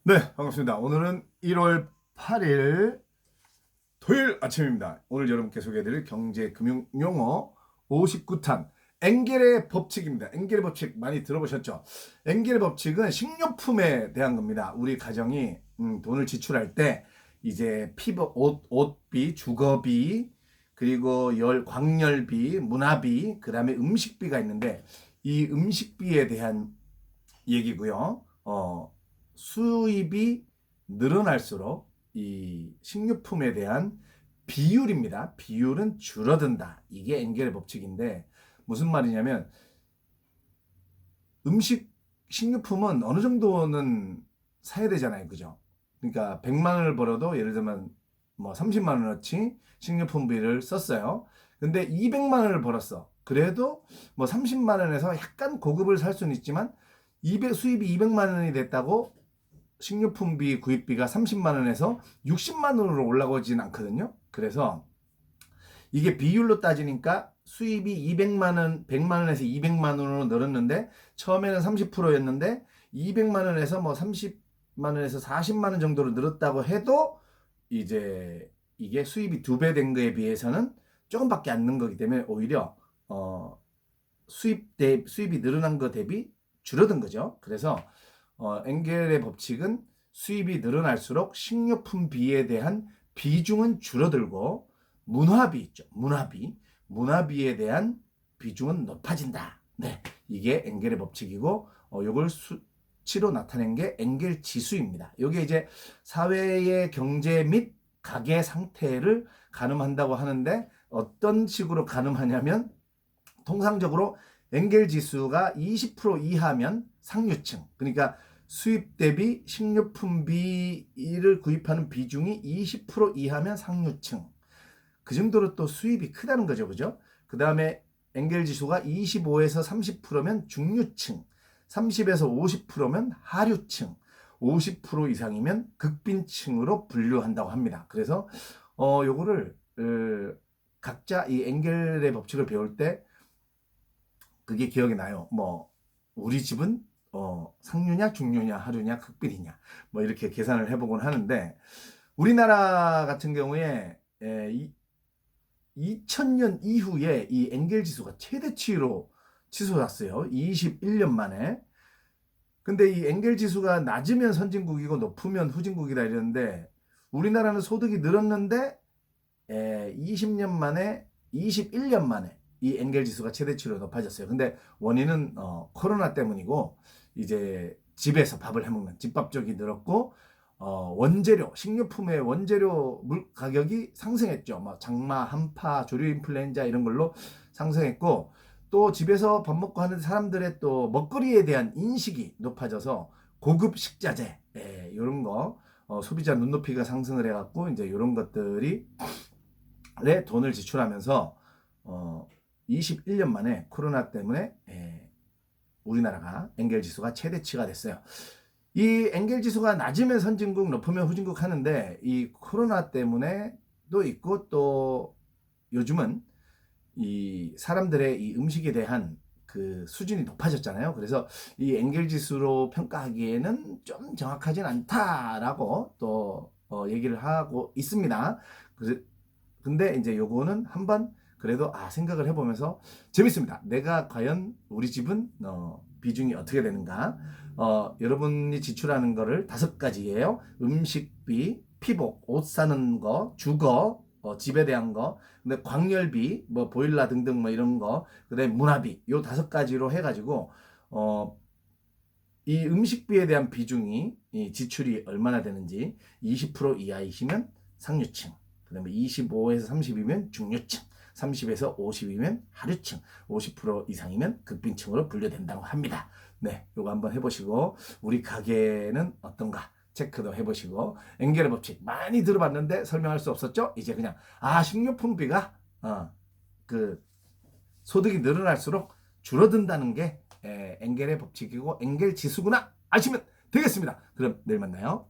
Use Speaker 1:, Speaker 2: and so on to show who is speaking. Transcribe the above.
Speaker 1: 네, 반갑습니다. 오늘은 1월 8일 토요일 아침입니다. 오늘 여러분께 소개해드릴 경제금융용어 59탄 엥겔의 법칙입니다. 엥겔의 법칙 많이 들어보셨죠? 엥겔의 법칙은 식료품에 대한 겁니다. 우리 가정이 돈을 지출할 때 이제 옷비, 주거비, 그리고 광열비, 문화비, 그 다음에 음식비가 있는데 이 음식비에 대한 얘기고요. 수입이 늘어날수록 이 식료품에 대한 비율입니다. 비율은 줄어든다. 이게 엥겔의 법칙인데 무슨 말이냐면 식료품은 어느 정도는 사야 되잖아요. 그죠? 그러니까 100만 원을 벌어도 예를 들면 뭐 30만 원어치 식료품비를 썼어요. 근데 200만 원을 벌었어. 그래도 뭐 30만 원에서 약간 고급을 살 수는 있지만 수입이 200만 원이 됐다고 식료품비 구입비가 30만 원에서 60만 원으로 올라가진 않거든요. 그래서 이게 비율로 따지니까 수입이 200만 원, 100만 원에서 200만 원으로 늘었는데 처음에는 30%였는데 200만 원에서 뭐 30만 원에서 40만 원 정도로 늘었다고 해도 이제 이게 수입이 2배 된 거에 비해서는 조금밖에 안 는 거기 때문에 오히려 수입이 늘어난 거 대비 줄어든 거죠. 그래서 엥겔의 법칙은 수입이 늘어날수록 식료품비에 대한 비중은 줄어들고 문화비 있죠. 문화비에 대한 비중은 높아진다. 네, 이게 엥겔의 법칙이고 요걸 수치로 나타낸 게 엥겔 지수입니다. 이게 이제 사회의 경제 및 가계 상태를 가늠한다고 하는데 어떤 식으로 가늠하냐면 통상적으로 엥겔 지수가 20% 이하면 상류층, 그러니까 수입 대비 식료품비를 구입하는 비중이 20% 이하면 상류층, 그 정도로 또 수입이 크다는 거죠. 그죠? 그 다음에 엥겔 지수가 25에서 30%면 중류층, 30에서 50%면 하류층, 50% 이상이면 극빈층으로 분류한다고 합니다. 그래서 요거를 각자 이 엥겔의 법칙을 배울 때 그게 기억이 나요. 뭐 우리 집은 상류냐 중류냐 하류냐 극빈이냐 뭐 이렇게 계산을 해보곤 하는데 우리나라 같은 경우에 2000년 이후에 이 엥겔 지수가 최대치로 치솟았어요. 21년 만에. 근데 이 엥겔 지수가 낮으면 선진국이고 높으면 후진국이다 이랬는데 우리나라는 소득이 늘었는데 20년 만에 21년 만에 이 엥겔 지수가 최대치로 높아졌어요. 근데 원인은 코로나 때문이고 이제 집에서 밥을 해먹는 집밥 쪽이 늘었고 원재료 식료품의 원재료 물 가격이 상승했죠. 뭐 장마, 한파, 조류 인플루엔자 이런 걸로 상승했고 또 집에서 밥 먹고 하는 사람들의 또 먹거리에 대한 인식이 높아져서 고급 식자재 이런 거 소비자 눈높이가 상승을 해갖고 이제 이런 것들이 돈을 지출하면서 21년 만에 코로나 때문에 우리나라가 엥겔 지수가 최대치가 됐어요. 이 엥겔 지수가 낮으면 선진국, 높으면 후진국 하는데 이 코로나 때문에도 있고 또 요즘은 이 사람들의 이 음식에 대한 그 수준이 높아졌잖아요. 그래서 이 엥겔 지수로 평가하기에는 좀 정확하진 않다라고 또 얘기를 하고 있습니다. 근데 이제 요거는 한번 그래도 생각을 해보면서 재밌습니다. 내가 과연 우리 집은 비중이 어떻게 되는가? 여러분이 지출하는 거를 5가지예요. 음식비, 피복, 옷 사는 거, 주거, 집에 대한 거, 근데 광열비, 뭐 보일러 등등 뭐 이런 거, 그다음에 문화비, 요 5가지로 해가지고 이 음식비에 대한 비중이 이 지출이 얼마나 되는지 20% 이하이시면 상류층, 그 다음에 25에서 30이면 중류층, 30에서 50이면 하류층, 50% 이상이면 극빈층으로 분류된다고 합니다. 네, 요거 한번 해보시고 우리 가게는 어떤가 체크도 해보시고 엥겔의 법칙 많이 들어봤는데 설명할 수 없었죠? 이제 그냥 식료품비가 그 소득이 늘어날수록 줄어든다는 게 엥겔의 법칙이고 엥겔 지수구나 아시면 되겠습니다. 그럼 내일 만나요.